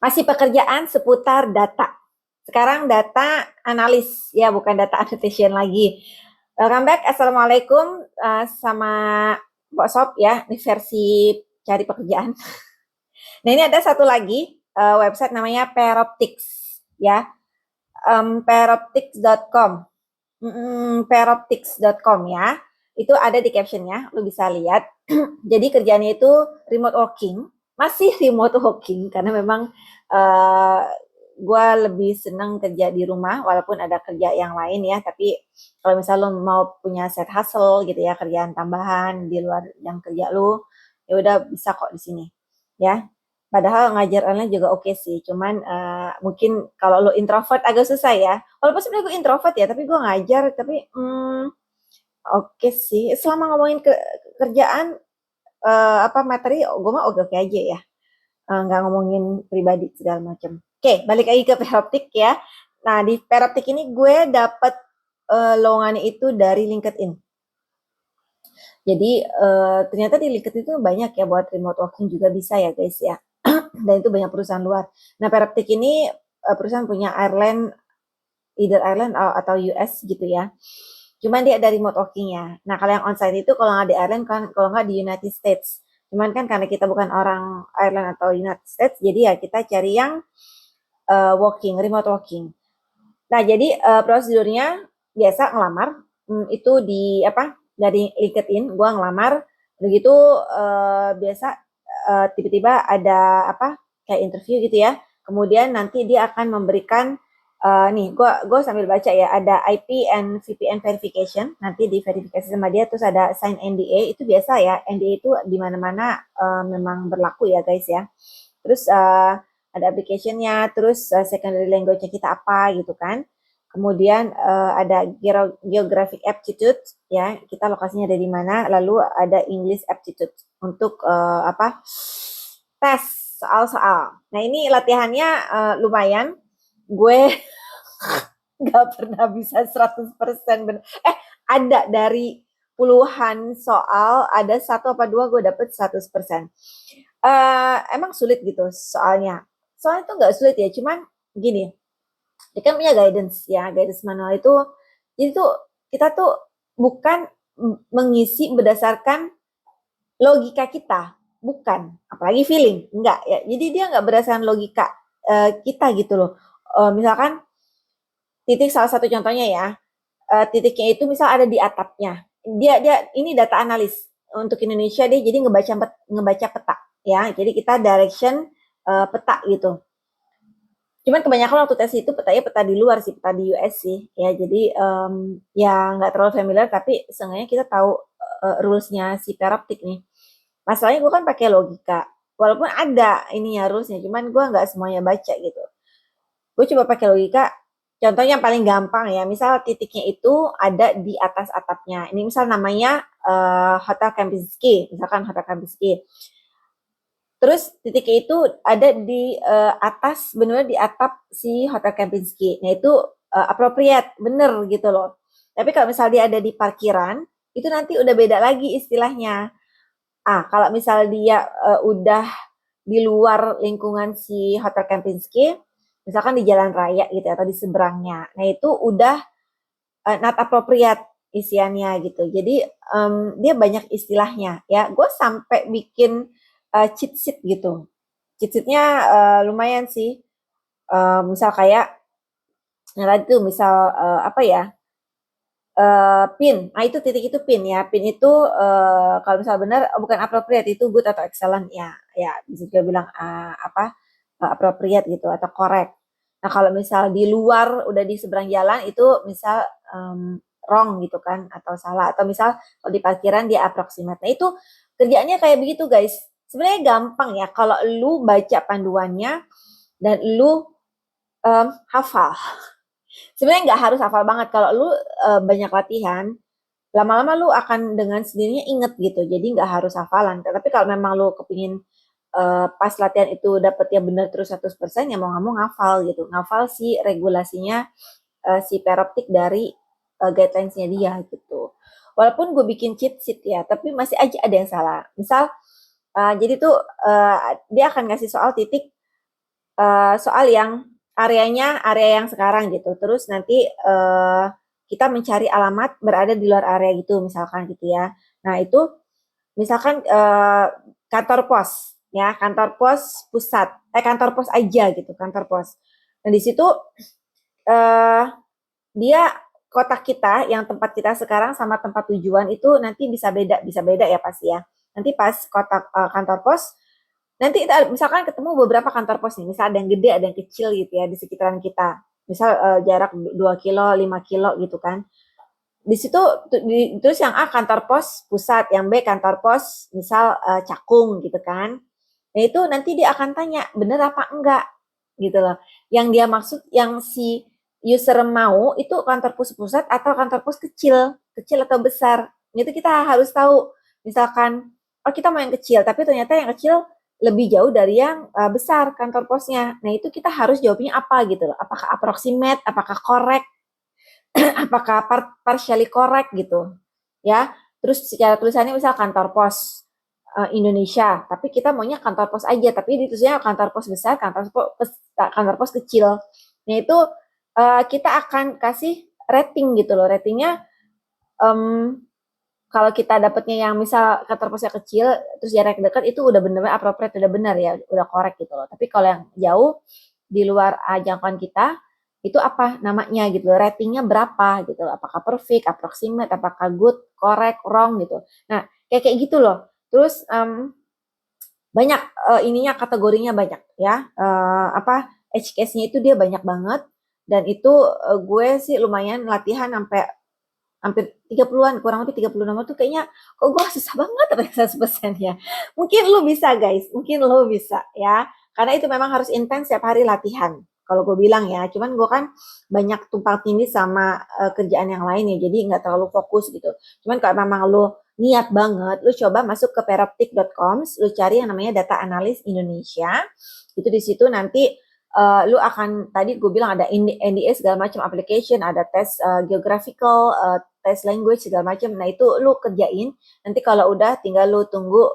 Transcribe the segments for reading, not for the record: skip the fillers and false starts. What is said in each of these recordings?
Masih pekerjaan seputar data. Sekarang data analis, ya bukan data annotation lagi. Welcome back, Assalamualaikum, sama Mbak Sob ya, ini versi cari pekerjaan. Nah ini ada satu lagi website namanya Peroptics ya, peroptics.com, peroptics.com ya. Itu ada di captionnya, lu bisa lihat. Jadi kerjaannya itu remote working, masih remote working karena memang uh, gue lebih seneng kerja di rumah walaupun ada kerja yang lain ya, tapi kalau misalnya lo mau punya side hustle gitu ya, kerjaan tambahan di luar yang kerja lo, ya udah bisa kok di sini ya. Padahal ngajar online juga oke sih, cuman mungkin kalau lo introvert agak susah ya. Walaupun sebenarnya gue introvert ya, tapi gue ngajar, tapi oke sih. Selama ngomongin kerjaan apa materi, gue mah oke-oke aja ya. Nggak ngomongin pribadi segala macam. Oke, balik lagi ke Peroptik ya. Nah, di Peroptik ini gue dapet lowongannya itu dari LinkedIn. Jadi ternyata di LinkedIn itu banyak ya buat remote working juga bisa ya guys ya. Dan itu banyak perusahaan luar. Nah, Peroptik ini perusahaan punya Ireland, either Ireland atau US gitu ya. Cuman dia ada remote working-nya. Nah, kalau yang onsite itu kalau nggak di Ireland, kan kalau nggak di United States. Cuman kan karena kita bukan orang Ireland atau United States, jadi ya kita cari yang remote working. Nah, jadi prosedurnya biasa ngelamar, itu di apa? Dari LinkedIn, gua ngelamar, begitu biasa tiba-tiba ada apa? Kayak interview gitu ya. Kemudian nanti dia akan memberikan nih, gua sambil baca ya, ada IP and VPN verification, nanti di verifikasi sama dia, terus ada sign NDA, itu biasa ya, NDA itu di mana-mana memang berlaku ya guys ya. Terus ada application-nya, terus secondary language-nya kita apa gitu kan. Kemudian ada geographic aptitude ya, kita lokasinya ada di mana, lalu ada English aptitude untuk apa? Tes soal-soal. Nah, ini latihannya lumayan. Gue nggak pernah bisa 100% bener. Ada dari puluhan soal, ada satu apa dua gue dapet 100%. Emang sulit gitu soalnya. Soalnya itu nggak sulit ya, cuman gini, dia kan punya guidance ya, guidance manual itu, jadi tuh kita tuh bukan mengisi berdasarkan logika kita, bukan, apalagi feeling, enggak ya. Jadi dia nggak berdasarkan logika kita gitu loh. Misalkan titik salah satu contohnya ya, titiknya itu misal ada di atapnya. Dia ini data analis untuk Indonesia, dia jadi ngebaca peta ya. Jadi kita direction peta gitu. Cuman kebanyakan waktu tes itu petanya peta di luar sih, peta di US sih ya. Jadi ya nggak terlalu familiar, tapi seenggaknya kita tahu rules-nya si Peroptik nih. Masalahnya gue kan pakai logika. Walaupun ada ininya rulesnya, cuman gue nggak semuanya baca gitu. Gue coba pakai logika. Contohnya yang paling gampang ya, misal titiknya itu ada di atas atapnya. Ini misal namanya Hotel Kempinski, misalkan Hotel Kempinski. Terus titiknya itu ada di atas, benar di atap si Hotel Kempinski. Nah itu appropriate, bener gitu loh. Tapi kalau misal dia ada di parkiran, itu nanti udah beda lagi istilahnya. Kalau misal dia udah di luar lingkungan si Hotel Kempinski, misalkan di jalan raya gitu atau di seberangnya, nah itu udah not appropriate isiannya gitu. Jadi dia banyak istilahnya ya. Gue sampai bikin cheat sheet gitu. Cheat sheetnya lumayan sih. Misal kayak nah tadi tuh misal apa ya, pin. Nah itu titik itu pin ya. Pin itu kalau misal benar bukan appropriate, itu good atau excellent ya. Ya bisa juga bilang apa appropriate gitu atau correct. Nah kalau misal di luar udah di seberang jalan itu misal wrong gitu kan atau salah, atau misal kalau di parkiran dia approximate. Nah itu kerjaannya kayak begitu guys. Sebenarnya gampang ya kalau lu baca panduannya dan lu hafal. Sebenarnya nggak harus hafal banget, kalau lu banyak latihan, lama-lama lu akan dengan sendirinya inget gitu. Jadi nggak harus hafalan. Tapi kalau memang lu kepingin pas latihan itu dapetnya bener terus 100%, ya mau nggak mau ngafal gitu. Ngafal si regulasinya si Peroptik dari guidelines-nya dia gitu. Walaupun gue bikin cheat sheet ya, tapi masih aja ada yang salah. Misal jadi tuh dia akan ngasih soal titik soal yang areanya area yang sekarang gitu. Terus nanti kita mencari alamat berada di luar area gitu misalkan gitu ya. Nah, itu misalkan kantor pos ya, kantor pos pusat, kantor pos aja gitu, kantor pos. Nah, di situ eh, dia kotak kita yang tempat kita sekarang sama tempat tujuan itu nanti bisa beda ya pasti ya. Nanti pas kotak kantor pos, nanti kita misalkan ketemu beberapa kantor pos nih, misal ada yang gede, ada yang kecil gitu ya di sekitaran kita. Misal jarak 2 kilo, 5 kilo gitu kan. Di situ terus yang A kantor pos pusat, yang B kantor pos misal Cakung gitu kan. Nah itu nanti dia akan tanya bener apa enggak gitu loh. Yang dia maksud yang si user mau itu kantor pos pusat atau kantor pos kecil, kecil atau besar. Itu kita harus tahu. Misalkan oh kita mau yang kecil, tapi ternyata yang kecil lebih jauh dari yang besar kantor posnya. Nah itu kita harus jawabnya apa gitu loh. Apakah approximate, apakah correct, apakah partially correct gitu ya. Terus secara tulisannya misal kantor pos Indonesia, tapi kita maunya kantor pos aja, tapi ditulisnya kantor pos besar, kantor pos kecil. Nah itu kita akan kasih rating gitu loh. Ratingnya um, kalau kita dapetnya yang misal kantor posnya kecil terus jarak dekat itu udah benar appropriate, udah benar ya, udah correct gitu loh. Tapi kalau yang jauh di luar jangkauan kita itu apa namanya gitu loh, ratingnya berapa gitu loh, apakah perfect, approximate, apakah good, correct, wrong gitu. Nah kayak kayak gitu loh. Terus banyak ininya kategorinya banyak ya, apa edge case-nya itu dia banyak banget dan itu gue sih lumayan latihan sampai hampir 30-an, kurang lebih 30 nomor tuh kayaknya kok gue susah banget ternyata 100% ya. Mungkin lu bisa guys, mungkin lu bisa ya. Karena itu memang harus intens setiap hari latihan. Kalau gue bilang ya, cuman gue kan banyak tumpang tindih sama kerjaan yang lain ya, jadi nggak terlalu fokus gitu. Cuman kalau memang lu niat banget, lu coba masuk ke peroptik.com, lu cari yang namanya Data Analis Indonesia. Itu di situ nanti lu akan tadi gue bilang ada NDA segala macam application, ada tes geographical, tes language segala macam. Nah itu lu kerjain. Nanti kalau udah tinggal lu tunggu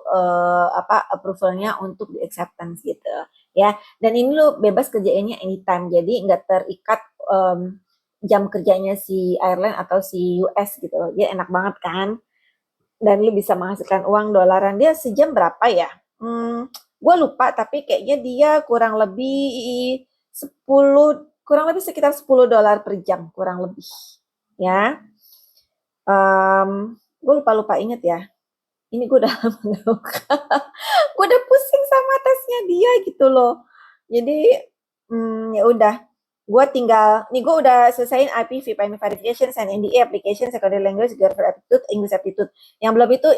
apa approvalnya untuk di acceptance gitu ya. Dan ini lu bebas kerjainnya anytime. Jadi nggak terikat jam kerjanya si airline atau si US gitu loh. Dia enak banget kan. Dan lu bisa menghasilkan uang dolaran. Dia sejam berapa ya? Gue lupa tapi kayaknya dia kurang lebih sekitar $10 per jam kurang lebih ya. Gue lupa inget ya. Ini gue udah lama gue udah pusing sama tesnya dia gitu loh. Jadi ya udah. Gue tinggal, nih gue udah selesaiin IPv, Primary Verification, Send NDA, Application, Secondary Language, Grammar Aptitude, English Aptitude. Yang belum itu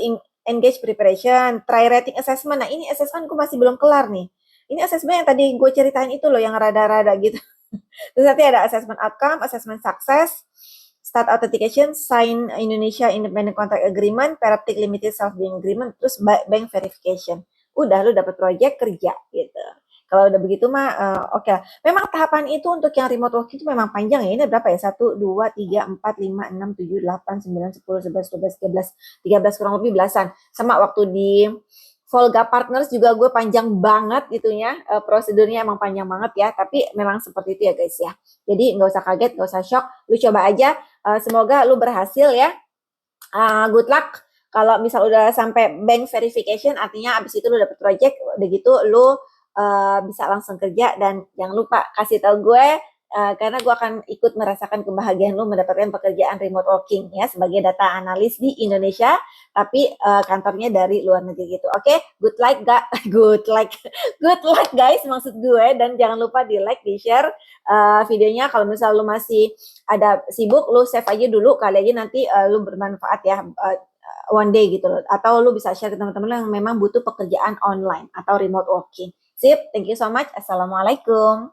Engage Preparation, Try Rating Assessment. Nah ini assessment gue masih belum kelar nih. Ini assessment yang tadi gue ceritain itu loh, yang rada-rada gitu. Terus nanti ada assessment outcome, assessment success, start authentication, sign Indonesia Independent Contract Agreement, Peroptik Limited Self-Being Agreement, terus bank verification. Udah lu dapat project kerja gitu. Kalau udah begitu mah oke lah. Memang tahapan itu untuk yang remote work itu memang panjang ya. Ini berapa ya? 1, 2, 3, 4, 5, 6, 7, 8, 9, 10, 11, 12, 13 kurang lebih belasan. Sama waktu di Volga Partners juga gue panjang banget gitunya. Prosedurnya emang panjang banget ya. Tapi memang seperti itu ya guys ya. Jadi nggak usah kaget, nggak usah shock. Lu coba aja. Semoga lu berhasil ya. Good luck. Kalau misal udah sampai bank verification, artinya abis itu lu dapet project, udah gitu lu bisa langsung kerja. Dan jangan lupa kasih tahu gue karena gue akan ikut merasakan kebahagiaan lu mendapatkan pekerjaan remote working ya sebagai data analis di Indonesia, tapi kantornya dari luar negeri gitu. Oke, good luck gak? Good luck guys maksud gue. Dan jangan lupa di like, di share videonya. Kalau misal lu masih ada sibuk, lu save aja dulu, kali aja nanti lu bermanfaat ya one day gitu loh. Atau lu bisa share ke teman-teman yang memang butuh pekerjaan online atau remote working. Sip, thank you so much. Assalamualaikum.